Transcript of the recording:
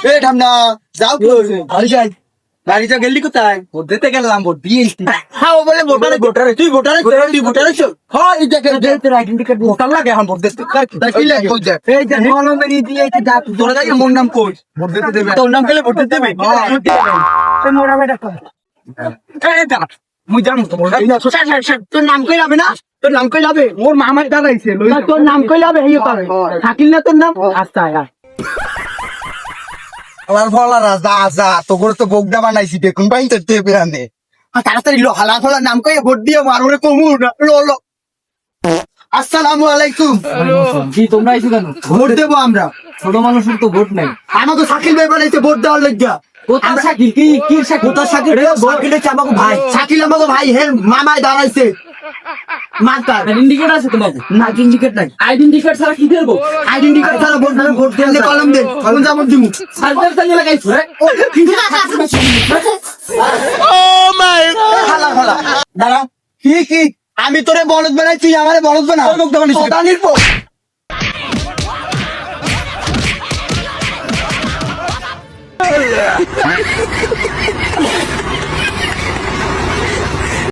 এ ঠান্ডা যাও বাড়ি যাই বাড়িটা গেলি কোথায় ভোট দিতে গেলাম ভোট দিয়ে এসছি হ্যাঁ ও বলে ভোটারে ভোটারে তুই ভোটারে তুই ভোটারে হ্যাঁ এই দেখে তোর আইডেন্টি কার্ড ভোটার লাগে এখন ভোট দিতে কি লাগে এই যে নলমে দিয়ে তোরা যাই মোর নাম কই ভোট দিতে দেবে তোর নাম খেলে ভোট দিতে দেবে এই মোরা বেটা এই দাঁড়া মুই জানো তোর নাম কই যাবে না তোর নাম কই যাবে মোর মামার দাঁড়াইছে তোর নাম কই যাবে এই পাবে থাকিল না তোর নাম আচ্ছা আমার ফলা রাজা আজা তোর তো বগদা বানাইছি দেখুন ভাই তো টেপে আনে তাড়াতাড়ি লো হালা ফলা নাম কই ভোট দিয়ে মারুরে কমু লো লো আসসালামু আলাইকুম জি তোমরা আইছো কেন? ভোট দেবো আমরা ছোট মানুষের তো ভোট নাই। আমার তো শাকিল ভাই বানাইছে ভোট দেওয়ার লাগিয়া কোথায় শাকিল? কি শাকিল? কোথায় শাকিল শাকিল হচ্ছে আমাকে ভাই শাকিল আমাকে ভাই হে মামায় দাঁড়াইছে মাতার আইডেন্টি কার্ড আছে তোমার? না সিন্ডিকেট নাই আইডেন্টি কার্ড ছাড়া কি করবো? আইডেন্টি কার্ড ছাড়া ভোট দেবে ভোট দিলে কলম দেন কলম জামত দিমু সার্ভার চালিয়ে লাগাইছো রে? হালা হালা দাঁড়া কি আমি তোরে বলদ বানাই তুই আমারে বলদ বানা তোর মুখ দেবানি শতানির পো